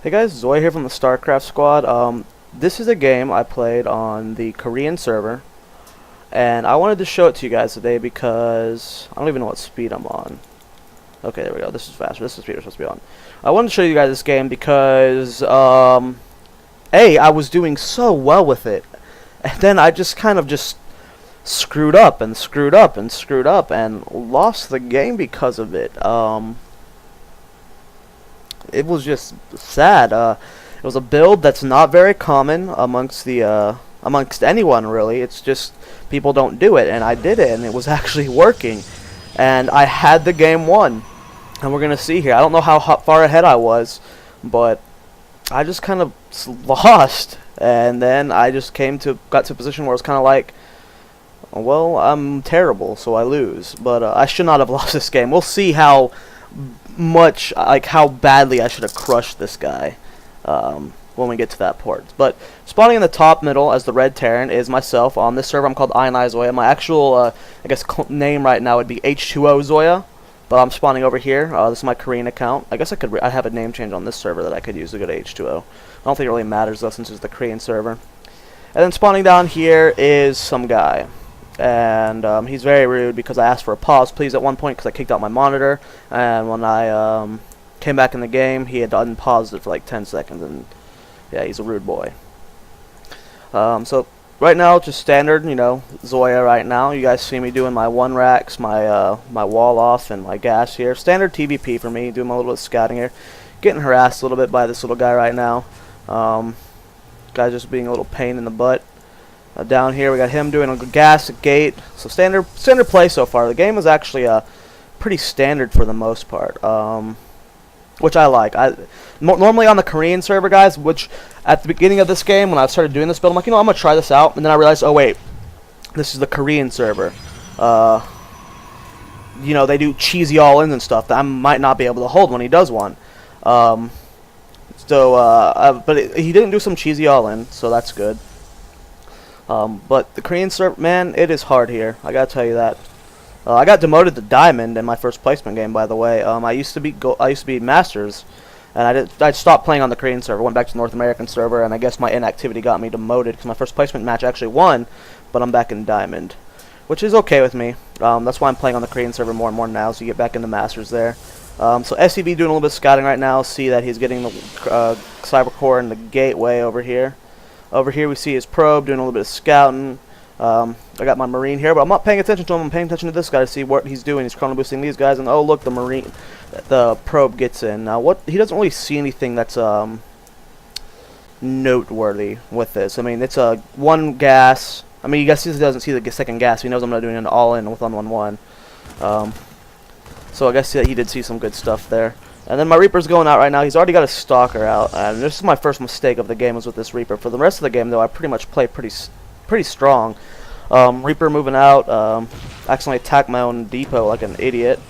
Hey guys, Zoia here from the Starcraftsquad. This is a game I played on the Korean server, and I wanted to show it to you guys today because I don't even know what speed I'm on. Okay, there we go. This is faster. This is the speed we're supposed to be on. I wanted to show you guys this game because, I was doing so well with it, and then I just kind of just screwed up and screwed up and screwed up and lost the game because of it. It was just sad. It was a build that's not very common amongst the amongst anyone really. It's just people don't do it, and I did it, and it was actually working, and I had the game won. And we're gonna see here. I don't know how far ahead I was, but I just kind of lost, and then I just got to a position where it's kind of like, well, I'm terrible, so I lose. But I should not have lost this game. We'll see how how badly I should have crushed this guy when we get to that part. But spawning in the top middle as the red Terran is myself. On this server I'm called Zoia. My actual I guess name right now would be H2O Zoia, but I'm spawning over here. This is my Korean account. I guess I have a name change on this server that I could use to go to H2O. I don't think it really matters though, since it's the Korean server. And then spawning down here is some guy, and he's very rude because I asked for a pause please at one point because I kicked out my monitor, and when I came back in the game he had unpaused it for like 10 seconds, and yeah, he's a rude boy. So right now just standard, you know, Zoia right now. You guys see me doing my one racks, my my wall off, and my gas here. Standard TvP for me, doing my little bit of scouting here. Getting harassed a little bit by this little guy right now. Guy's just being a little pain in the butt. Down here we got him doing a gas gate. So standard play so far. The game is actually pretty standard for the most part, which I like. Normally on the Korean server, guys, which at the beginning of this game when I started doing this build, I'm like, you know, I'm gonna try this out, and then I realized, oh wait, this is the Korean server. You know, they do cheesy all-ins and stuff that I might not be able to hold when he does one. But he didn't do some cheesy all-in, so that's good. But the Korean server, man, it is hard here. I gotta tell you that. I got demoted to Diamond in my first placement game, by the way. I used to be Masters, and I stopped playing on the Korean server. Went back to the North American server, and I guess my inactivity got me demoted because my first placement match actually won, but I'm back in Diamond, which is okay with me. That's why I'm playing on the Korean server more and more now, so you get back into Masters there. So SCB doing a little bit of scouting right now. See that he's getting the cyber core in the gateway over here. Over here we see his probe doing a little bit of scouting. I got my marine here, but I'm not paying attention to him. I'm paying attention to this guy to see what he's doing. He's chrono boosting these guys, and oh look, the probe gets in. Now he doesn't really see anything that's noteworthy with this. I mean, it's a one gas. I mean, you guys see he doesn't see the second gas. So he knows I'm not doing an all-in with 1-1-1. So I guess he did see some good stuff there. And then my Reaper's going out right now. He's already got a Stalker out, and this is my first mistake of the game was with this Reaper. For the rest of the game, though, I pretty much play pretty strong. Reaper moving out. Accidentally attacked my own depot like an idiot.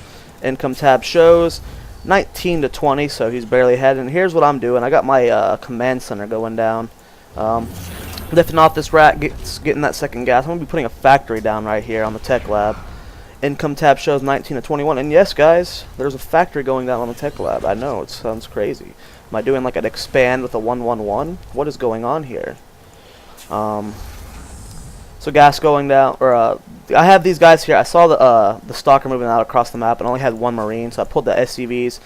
Income tab shows 19 to 20, so he's barely ahead. And here's what I'm doing. I got my command center going down. Lifting off this rat, getting that second gas. I'm going to be putting a factory down right here on the tech lab. Income tab shows 19 to 21, and yes, guys, there's a factory going down on the tech lab. I know, it sounds crazy. Am I doing like an expand with a 1-1-1? What is going on here? So gas going down, or I have these guys here. I saw the stalker moving out across the map, and only had one marine, so I pulled the SCVs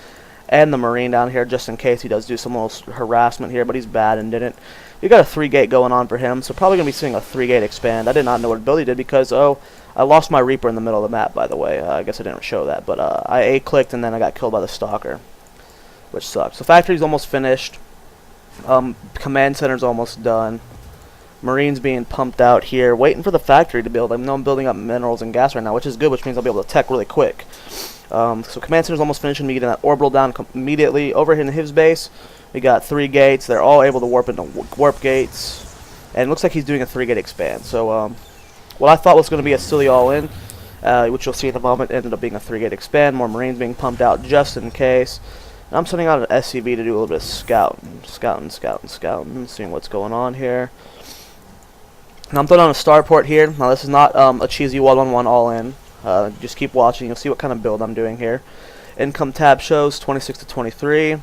and the marine down here just in case he does do some little harassment here, but he's bad and didn't. We got a 3-gate going on for him, so probably gonna be seeing a 3-gate expand. I did not know what ability did because I lost my Reaper in the middle of the map, by the way. I guess I didn't show that, but I A-clicked and then I got killed by the Stalker, which sucks. So factory's almost finished. Command center's almost done. Marines being pumped out here, waiting for the factory to build. I know I'm building up minerals and gas right now, which is good, which means I'll be able to tech really quick. So command center's almost finished, and me getting that orbital down immediately. Over here in his base, we got 3 gates. They're all able to warp into warp gates, and it looks like he's doing a 3-gate expand. So what I thought was going to be a silly all-in, which you'll see in a moment, ended up being a 3-gate expand. More Marines being pumped out just in case. And I'm sending out an SCV to do a little bit of scouting, seeing what's going on here. Now I'm throwing on a starport here. Now this is not a cheesy 1-1-1 all-in. Just keep watching. You'll see what kind of build I'm doing here. Income tab shows 26 to 23.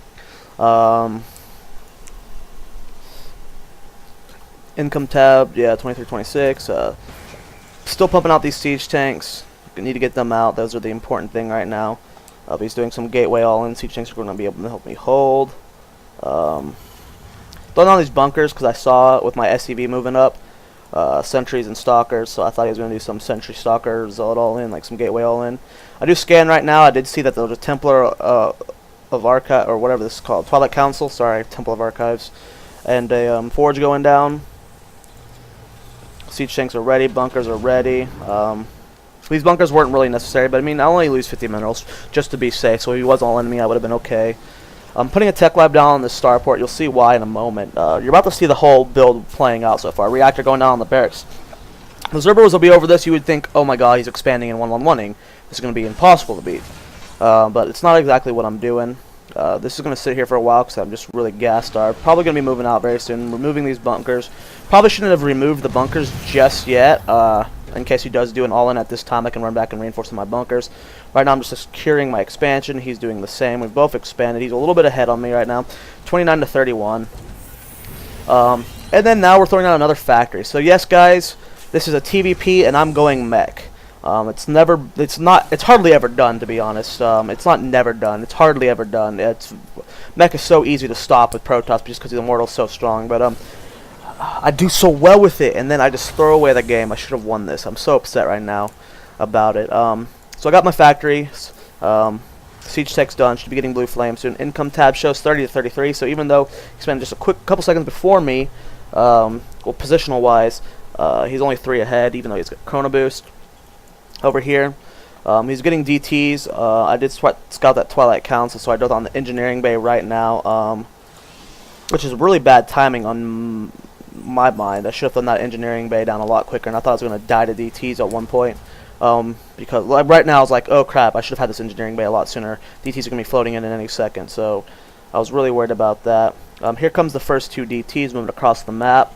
Income tab, yeah, 23, 26. Still pumping out these siege tanks. Need to get them out. Those are the important thing right now. He's doing some gateway all-in. Siege tanks are going to be able to help me hold. Throwing on these bunkers because I saw it with my SCV moving up. Sentries and stalkers, so I thought he was going to do some sentry stalker zealot all-in, like some gateway all-in. I do scan right now. I did see that there was a Templar of Archive, or whatever this is called. Twilight Council, sorry, Temple of Archives. And a forge going down. Siege tanks are ready. Bunkers are ready. These bunkers weren't really necessary, but I mean, I only lose 50 minerals just to be safe, so if he was all enemy, I would have been okay. I'm putting a tech lab down on this starport. You'll see why in a moment. You're about to see the whole build playing out so far. Reactor going down on the barracks. The Zerberus will be over this. You would think, oh my god, he's expanding and 1-1-1ing. This is going to be impossible to beat. But it's not exactly what I'm doing. This is going to sit here for a while because I'm just really gassed. Probably going to be moving out very soon. Removing these bunkers. Probably shouldn't have removed the bunkers just yet. In case he does do an all-in at this time, I can run back and reinforce my bunkers. Right now I'm just securing my expansion. He's doing the same. We've both expanded. He's a little bit ahead on me right now. 29 to 31. And then now we're throwing out another factory. So yes, guys, this is a TvP, and I'm going Mech. It's hardly ever done, to be honest. It's not never done. It's hardly ever done. Mech is so easy to stop with Protoss just because the Immortal's so strong. But I do so well with it, and then I just throw away the game. I should have won this. I'm so upset right now about it. So I got my factory. Siege tech's done. Should be getting blue flame soon. Income tab shows 30 to 33. So even though he spent just a quick couple seconds before me, well, positional wise, he's only 3 ahead, even though he's got Chrono Boost. Over here, he's getting DTs. I did scout that Twilight Council, so I dove on the engineering bay right now, which is really bad timing on my mind. I should have done that engineering bay down a lot quicker, and I thought I was going to die to DTs at one point. Because right now I was like, oh crap, I should have had this engineering bay a lot sooner. DTs are going to be floating in any second, so I was really worried about that. Here comes the first 2 DTs moving across the map.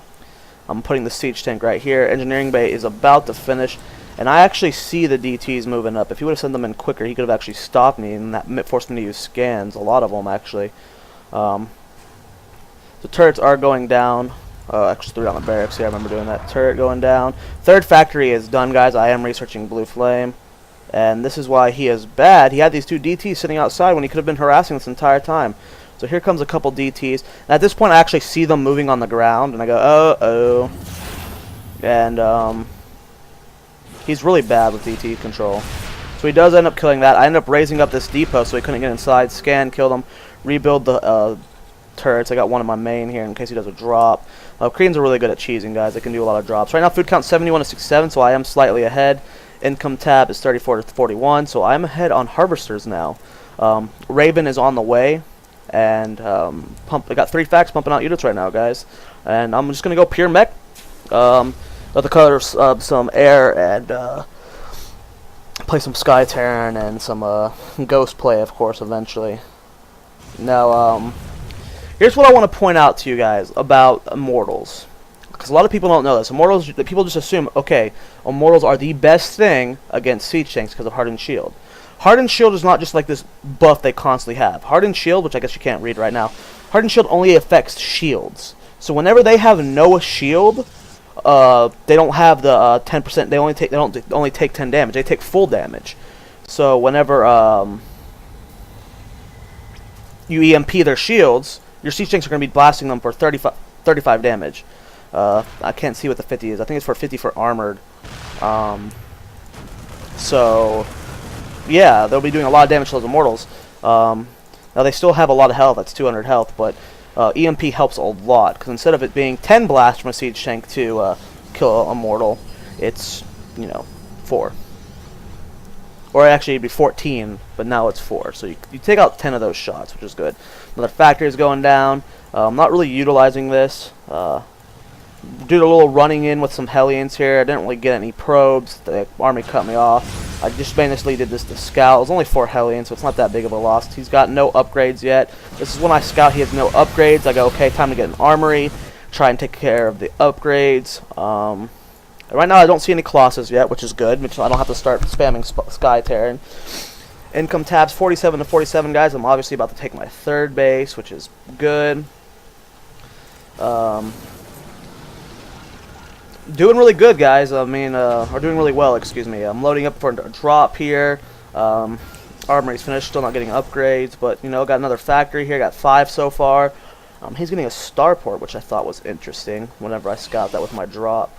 I'm putting the siege tank right here. Engineering bay is about to finish. And I actually see the DTs moving up. If he would have sent them in quicker, he could have actually stopped me, and that forced me to use scans. A lot of them, actually. The turrets are going down. Actually threw down the barracks. Yeah, I remember doing that. Turret going down. Third factory is done, guys. I am researching blue flame. And this is why he is bad. He had these 2 DTs sitting outside when he could have been harassing this entire time. So here comes a couple DTs. And at this point, I actually see them moving on the ground. And I go, uh-oh. And, he's really bad with DT control. So he does end up killing that. I end up raising up this depot so he couldn't get inside. Scan, kill them. Rebuild the turrets. I got one in my main here in case he does a drop. Koreans are really good at cheesing, guys. They can do a lot of drops. Right now, food count 71 to 67, so I am slightly ahead. Income tab is 34 to 41, so I'm ahead on harvesters now. Raven is on the way, and I got 3 facts pumping out units right now, guys. And I'm just going to go pure mech. Let the colors some air and play some Sky Terran and some Ghost play, of course, eventually. Now, here's what I want to point out to you guys about Immortals, because a lot of people don't know this. Immortals, people just assume, okay, Immortals are the best thing against siege tanks because of Hardened Shield. Hardened Shield is not just like this buff they constantly have. Hardened Shield, which I guess you can't read right now, Hardened Shield only affects shields. So whenever they have no shield, they don't have the 10%. They don't only take 10 damage. They take full damage. So whenever you EMP their shields, your siege tanks are going to be blasting them for 35 damage. I can't see what the 50 is. I think it's for 50 for armored. So yeah, they'll be doing a lot of damage to those Immortals. Now they still have a lot of health. That's 200 health, but EMP helps a lot, because instead of it being 10 blasts from a siege tank to kill a Immortal, it's, 4. Or actually it'd be 14, but now it's 4. So you take out 10 of those shots, which is good. Another factory is going down. I'm not really utilizing this. Did a little running in with some Hellions here. I didn't really get any probes. The army cut me off. I just basically did this to scout. It was only 4 Hellions, so it's not that big of a loss. He's got no upgrades yet. This is when I scout. He has no upgrades. I go, okay, time to get an armory. Try and take care of the upgrades. Right now I don't see any Colossus yet, which is good. Which I don't have to start spamming Sky Terran. Income tabs 47 to 47, guys. I'm obviously about to take my 3rd base, which is good. doing really good, guys. I mean, or doing really well, excuse me. I'm loading up for a drop here. Armory's finished, still not getting upgrades, but, you know, got another factory here. Got 5 so far. He's getting a starport, which I thought was interesting whenever I scout that with my drop.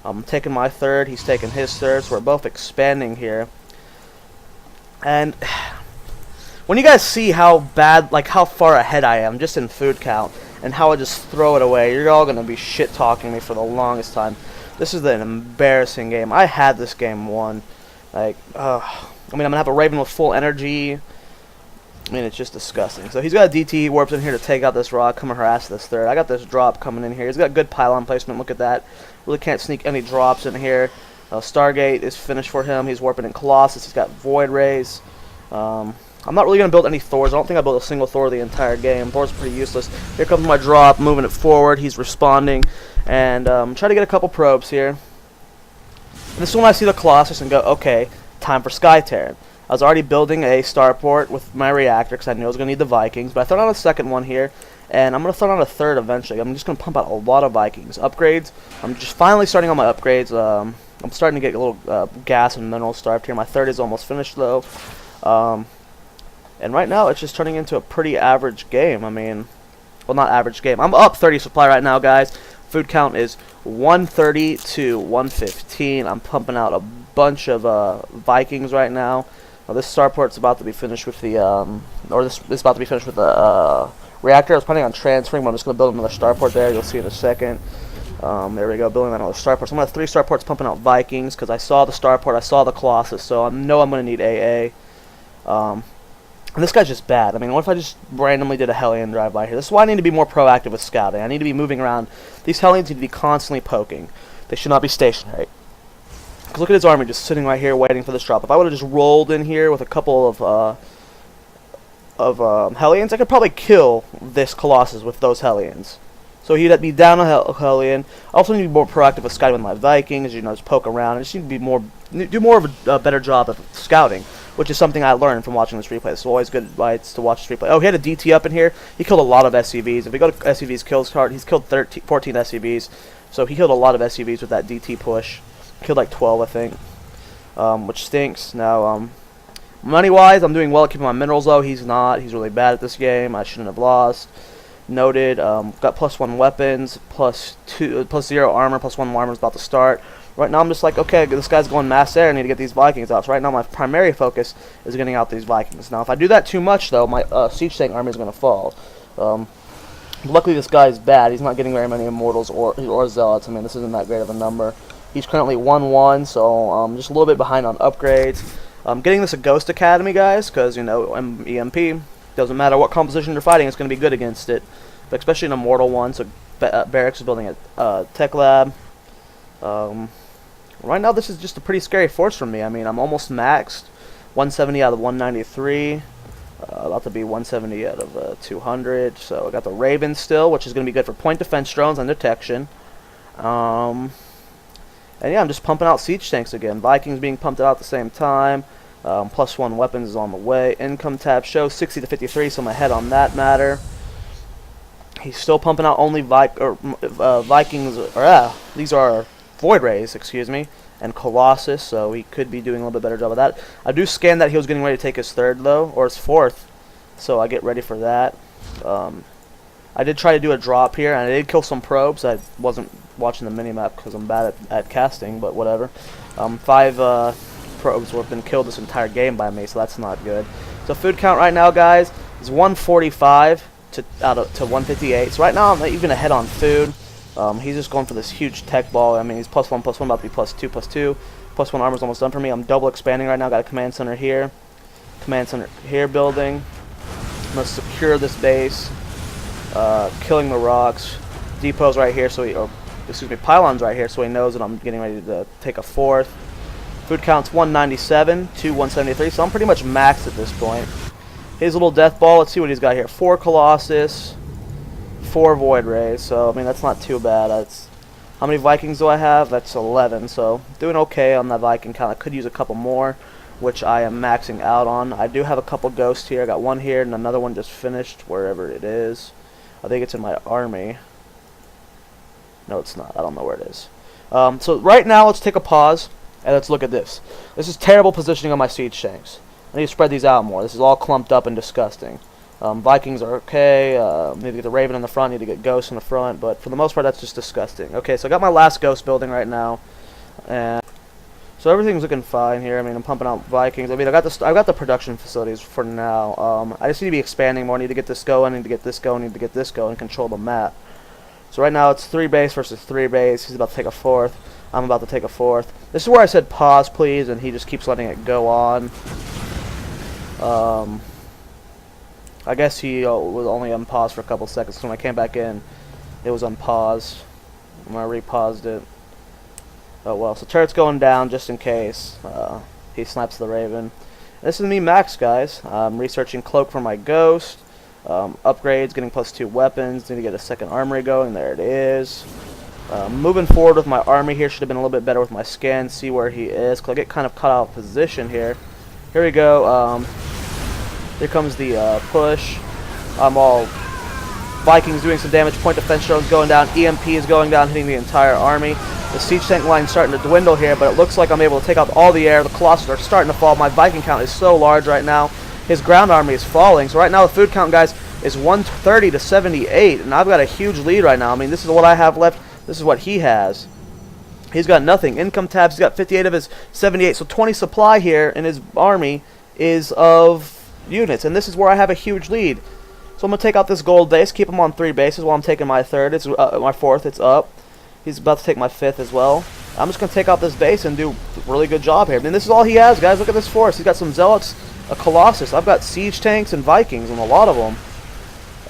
I'm taking my third, he's taking his third, so we're both expanding here. And when you guys see how bad, like how far ahead I am just in food count, and how I just throw it away, you're all going to be shit-talking me for the longest time. This is an embarrassing game. I had this game won. Like, I mean, I'm going to have a Raven with full energy. I mean, it's just disgusting. So he's got a DT, he warps in here to take out this rock, come and harass this third. I got this drop coming in here. He's got good pylon placement, look at that. Really can't sneak any drops in here. Stargate is finished for him. He's warping in Colossus. He's got Void Rays. I'm not really going to build any Thors. I don't think I built a single Thor the entire game. Thor's pretty useless. Here comes my drop, moving it forward. He's responding. And try to get a couple probes here. And this is when I see the Colossus and go, okay, time for Sky Terran. I was already building a starport with my reactor because I knew I was going to need the Vikings. But I throw out a second one here. And I'm going to throw out a third eventually. I'm just going to pump out a lot of Vikings. Upgrades. I'm just finally starting on my upgrades. I'm starting to get a little gas and mineral starved here. My third is almost finished though. And right now it's just turning into a pretty average game. I mean, well, not average game. I'm up 30 supply right now, guys. Food count is 130 to 115. I'm pumping out a bunch of Vikings right now. This starport's about to be finished with the this is about to be finished with the reactor. I was planning on transferring, but I'm just going to build another starport there. You'll see in a second. There we go, building another starport. So I'm going to have 3 starports pumping out Vikings because I saw the starport, I saw the Colossus, so I know I'm going to need AA. And this guy's just bad. I mean, what if I just randomly did a Hellion drive-by here? This is why I need to be more proactive with scouting. I need to be moving around. These Hellions need to be constantly poking. They should not be stationary. Because look at his army just sitting right here waiting for this drop. If I would have just rolled in here with a couple of Hellions, I could probably kill this Colossus with those Hellions. So he'd be down a Hellion. I also need to be more proactive with scouting with my Vikings, you know, just poke around. I just need to be do more of a better job of scouting, which is something I learned from watching this replay. It's always good advice to watch this replay. Oh, he had a DT up in here. He killed a lot of SCVs. If we go to SCV's kills card, he's killed 14 SCVs. So he killed a lot of SCVs with that DT push. Killed like 12, I think, which stinks. Now, money-wise, I'm doing well at keeping my minerals low. He's not. He's really bad at this game. I shouldn't have lost. Noted. Got +1 weapons, +0 armor, +1 armor is about to start. Right now I'm just like, okay, this guy's going mass air, I need to get these Vikings out. So right now my primary focus is getting out these Vikings. Now if I do that too much though, my siege tank army is going to fall. Luckily this guy's bad. He's not getting very many immortals or zealots. I mean, this isn't that great of a number. He's currently 1-1, so just a little bit behind on upgrades. Getting this a Ghost Academy, guys, because, you know, EMP, doesn't matter what composition you're fighting, it's going to be good against it. But especially an immortal one, so Barracks is building a tech lab. Right now this is just a pretty scary force for me. I mean, I'm almost maxed. 170 out of 193. About to be 170 out of 200. So I got the Raven still, which is going to be good for point defense drones and detection. And yeah, I'm just pumping out siege tanks again. Vikings being pumped out at the same time. +1 weapons is on the way. Income tab shows 60 to 53, so I'm ahead on that matter. He's still pumping out only Vikings, or these are Void Rays, excuse me, and Colossus, so he could be doing a little bit better job of that. I do scan that he was getting ready to take his third, though, or his fourth, so I get ready for that. I did try to do a drop here, and I did kill some probes. I wasn't watching the minimap because I'm bad at casting, but whatever. 5 probes have been killed this entire game by me, so that's not good. So food count right now, guys, is 145 to 158. So right now I'm even ahead on food. He's just going for this huge tech ball. I mean, he's +1/+1, about to be +2/+2. +1 armor's almost done for me. I'm double expanding right now. Got a command center here. Command center here building. I'm going to secure this base. Killing the rocks. Depots right here, so pylons right here, so he knows that I'm getting ready to take a fourth. Food count's 197 to 173, so I'm pretty much maxed at this point. His little death ball, let's see what he's got here. 4 Colossus, 4 Void Rays, so I mean that's not too bad. That's how many Vikings do I have? That's 11, so doing okay on that Viking count. I could use a couple more, which I am maxing out on. I do have a couple ghosts here. I got one here and another one just finished wherever it is. I think it's in my army. No, it's not. I don't know where it is. So right now, let's take a pause, and let's look at this. This is terrible positioning on my siege tanks. I need to spread these out more. This is all clumped up and disgusting. Vikings are okay. Need to get the Raven in the front. Need to get Ghost in the front. But for the most part, that's just disgusting. Okay, so I got my last Ghost building right now, and so everything's looking fine here. I mean, I'm pumping out Vikings. I mean, I've got the production facilities for now. I just need to be expanding more. I need to get this going. I need to get this going. I need to get this going and control the map. So right now it's 3 base versus 3 base. He's about to take a 4th. I'm about to take a 4th. This is where I said pause, please, and he just keeps letting it go on. I guess he was only on pause for a couple seconds. So when I came back in, it was on pause. When I repaused it. Oh well, so turret's going down just in case he snipes the Raven. This is me max, guys. I'm researching cloak for my Ghost. Upgrades, getting +2 weapons. Need to get a second armory going. There it is. Moving forward with my army here. Should have been a little bit better with my scan. See where he is. Cause I get kind of cut out of position here. Here we go. Here comes the push. I'm all Vikings doing some damage. Point defense drones going down. EMP is going down, hitting the entire army. The siege tank line's starting to dwindle here, but it looks like I'm able to take out all the air. The Colossus are starting to fall. My Viking count is so large right now. His ground army is falling. So right now the food count, guys, is 130 to 78, and I've got a huge lead right now. I mean, this is what I have left. This is what he has. He's got nothing. Income tabs, he's got 58 of his 78. So 20 supply here in his army is of units, and this is where I have a huge lead. So I'm going to take out this gold base, keep him on 3 bases while I'm taking my 3rd. It's my 4th, it's up. He's about to take my 5th as well. I'm just going to take out this base and do a really good job here. I mean, this is all he has, guys. Look at this force. He's got some Zealots, a Colossus. I've got siege tanks and Vikings, and a lot of them.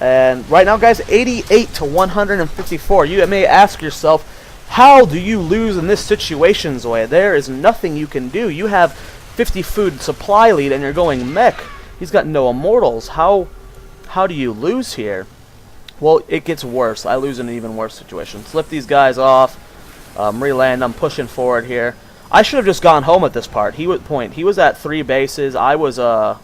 And right now, guys, 88 to 154. You may ask yourself, how do you lose in this situation, Zoia? There is nothing you can do. You have 50 food supply lead, and you're going Mech. He's got no immortals. How do you lose here? Well, it gets worse. I lose in an even worse situation. Slip these guys off. Reland. I'm pushing forward here. I should have just gone home at this part. He was at 3 bases. I was at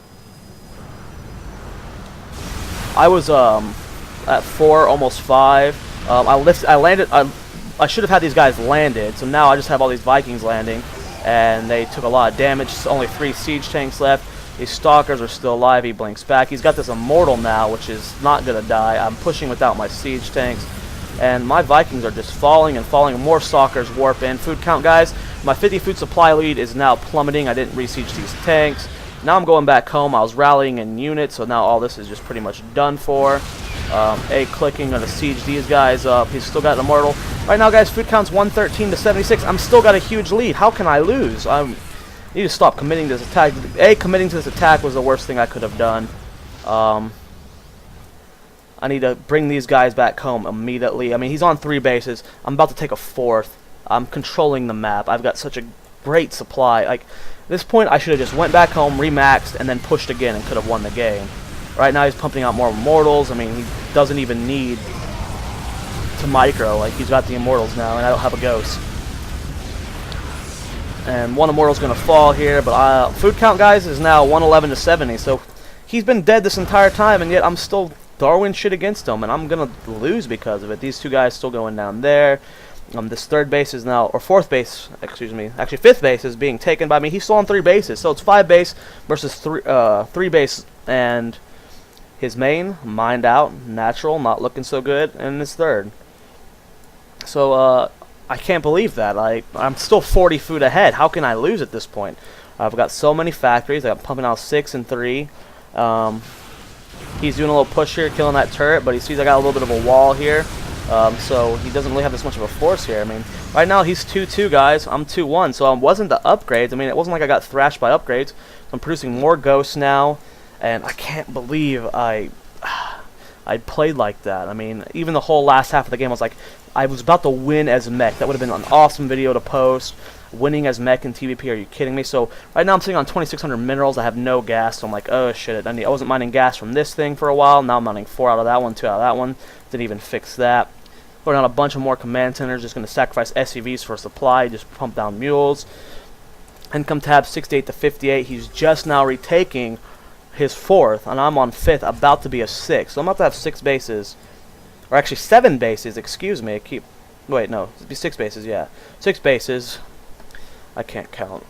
4, almost 5. I should have had these guys landed. So now I just have all these Vikings landing, and they took a lot of damage. Only 3 siege tanks left. These stalkers are still alive. He blinks back. He's got this immortal now, which is not going to die. I'm pushing without my siege tanks. And my Vikings are just falling and falling. More stalkers warp in. Food count, guys. My 50 food supply lead is now plummeting. I didn't re-siege these tanks. Now I'm going back home. I was rallying in units, so now all this is just pretty much done for. Clicking on to siege these guys up. He's still got an immortal. Right now, guys, food count's 113 to 76. I'm still got a huge lead. How can I lose? I need to stop committing to this attack. Committing to this attack was the worst thing I could have done. I need to bring these guys back home immediately. I mean, he's on 3 bases. I'm about to take a 4th. I'm controlling the map. I've got such a great supply. Like, at this point, I should have just went back home, remaxed, and then pushed again and could have won the game. Right now, he's pumping out more immortals. I mean, he doesn't even need to micro. Like, he's got the immortals now, and I don't have a Ghost. And 1 immortal's going to fall here, but food count, guys, is now 111 to 70. So he's been dead this entire time, and yet I'm still throwing shit against him, and I'm going to lose because of it. These 2 guys still going down there. This 3rd base is now, or 4th base, excuse me, actually 5th base is being taken by me. He's still on 3 bases, so it's 5 base versus 3 base, and his main, mined out, natural, not looking so good, and his 3rd. So, I can't believe that. I'm still 40 food ahead. How can I lose at this point? I've got so many factories. I'm pumping out 6 and 3. He's doing a little push here, killing that turret, but he sees I got a little bit of a wall here. So he doesn't really have this much of a force here. I mean, right now he's 2-2, guys. I'm 2-1, so it wasn't the upgrades. I mean, it wasn't like I got thrashed by upgrades. I'm producing more ghosts now, and I can't believe I played like that. I mean, even the whole last half of the game, I was about to win as Mech. That would have been an awesome video to post. Winning as Mech in TvP, are you kidding me? So right now I'm sitting on 2,600 minerals. I have no gas, so I'm like, oh shit. I wasn't mining gas from this thing for a while. Now I'm mining 4 out of that one, 2 out of that one. Didn't even fix that. Putting out a bunch of more command centers. Just going to sacrifice SCVs for supply. Just pump down mules. Income tab 68 to 58. He's just now retaking his 4th, and I'm on 5th, about to be a 6th. So I'm about to have 6 bases. Or actually 7 bases, excuse me. Wait, no, it'd be 6 bases. Yeah, 6 bases. I can't count.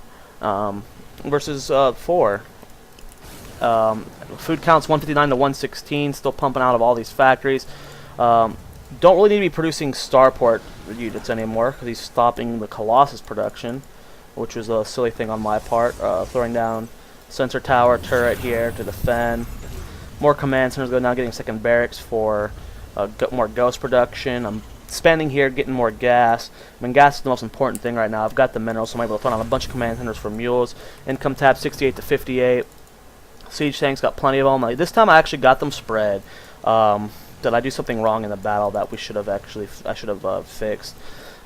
Versus 4. Food count's 159 to 116. Still pumping out of all these factories. Don't really need to be producing starport units anymore because he's stopping the Colossus production, which was a silly thing on my part. Throwing down sensor tower turret here to defend. More command centers going down, getting second barracks for more ghost production. I'm spending here, getting more gas. I mean, gas is the most important thing right now. I've got the minerals, so I'm able to throw down a bunch of command centers for mules. Income tab 68 to 58. Siege tanks, got plenty of them. Like, this time I actually got them spread. Did I do something wrong in the battle that we should have I should have fixed?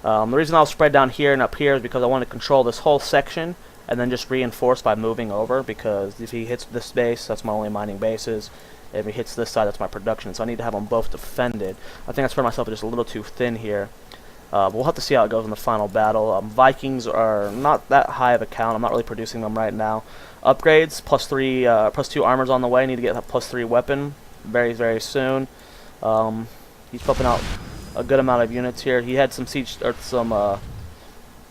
The reason I was spread down here and up here is because I want to control this whole section and then just reinforce by moving over, because if he hits this base, that's my only mining bases. If he hits this side, that's my production. So I need to have them both defended. I think I spread myself just a little too thin here. We'll have to see how it goes in the final battle. Vikings are not that high of a count. I'm not really producing them right now. Upgrades, +2 armors on the way. I need to get a +3 weapon very, very soon. He's pumping out a good amount of units here. He had some siege or some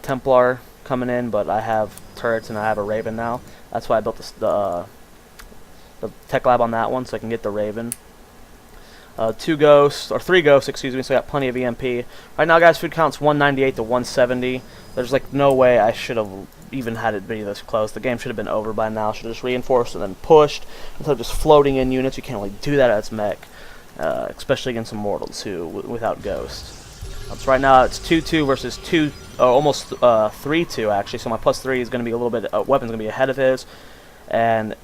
Templar coming in, but I have turrets and I have a Raven now. That's why I built the tech lab on that one, so I can get the Raven. 3 ghosts, excuse me, so I got plenty of EMP. Right now, guys, food count's 198 to 170. There's like no way I should have even had it be this close. The game should have been over by now. Should have just reinforced and then pushed instead of just floating in units. You can't really do that as Mech, especially against Immortals who without ghosts. So right now it's 2-2 versus 2, almost 3-2 actually. So my +3 is going to be a little bit. Weapon's going to be ahead of his, and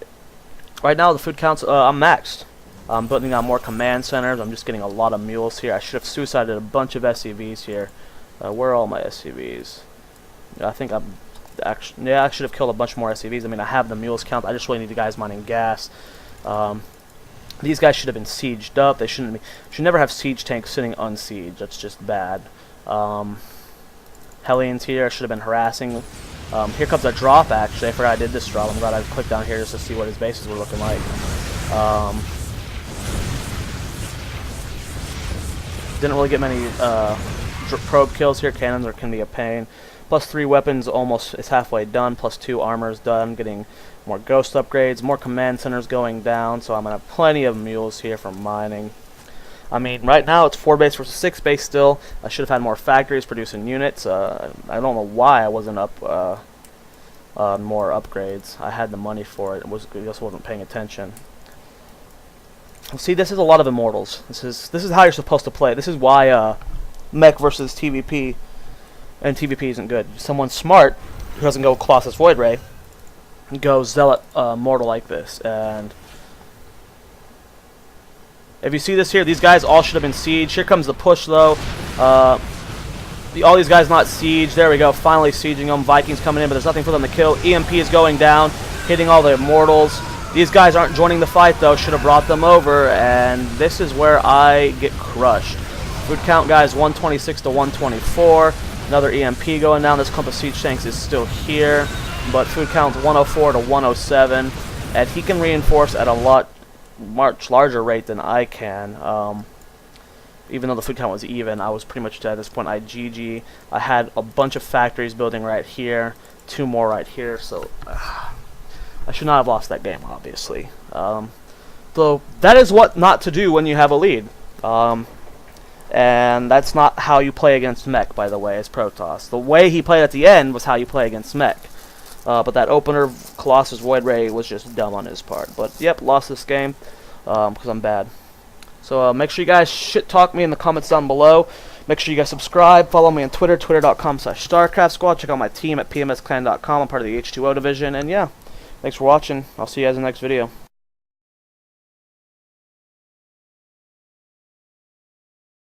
right now the food counts. I'm maxed. I'm putting on more command centers. I'm just getting a lot of mules here. I should have suicided a bunch of SCVs here. Where are all my SCVs? I think I should have killed a bunch more SCVs. I mean, I have the mules count. I just really need the guys mining gas. These guys should have been sieged up. They should never have siege tanks sitting unsieged. That's just bad. Hellions here. I should have been harassing. Here comes a drop, actually. I forgot I did this drop. I'm glad I clicked down here just to see what his bases were looking like. Didn't really get many probe kills here. Cannons can be a pain. +3 weapons, almost it's halfway done. +2 armor is done. Getting more ghost upgrades, more command centers going down. So I'm gonna have plenty of mules here for mining. I mean, right now it's 4 base versus 6 base still. I should have had more factories producing units. I don't know why I wasn't up on more upgrades. I had the money for it. I just wasn't paying attention. See, this is a lot of Immortals. This is how you're supposed to play. This is why Mech versus TvP, and TvP isn't good. Someone smart who doesn't go Colossus Void Ray, go Zealot Mortal like this. And if you see this here, these guys all should have been sieged. Here comes the push though. All these guys not sieged. There we go. Finally sieging them. Vikings coming in, but there's nothing for them to kill. EMP is going down, hitting all the Immortals. These guys aren't joining the fight though. Should have brought them over, and this is where I get crushed. Food count, guys, 126 to 124. Another EMP going down. This clump of siege tanks is still here, but food count's 104 to 107, and he can reinforce at a much larger rate than I can. Even though the food count was even, I was pretty much at this point. I GG. I had a bunch of factories building right here, 2 more right here, so. I should not have lost that game, obviously. Though that is what not to do when you have a lead. And that's not how you play against Mech, by the way, as Protoss. The way he played at the end was how you play against Mech. But that opener, Colossus Void Ray, was just dumb on his part. But, yep, lost this game because I'm bad. So make sure you guys shit-talk me in the comments down below. Make sure you guys subscribe. Follow me on Twitter, twitter.com/StarcraftsQuad. Check out my team at pmsclan.com. I'm part of the H2O division. And, yeah. Thanks for watching. I'll see you guys in the next video.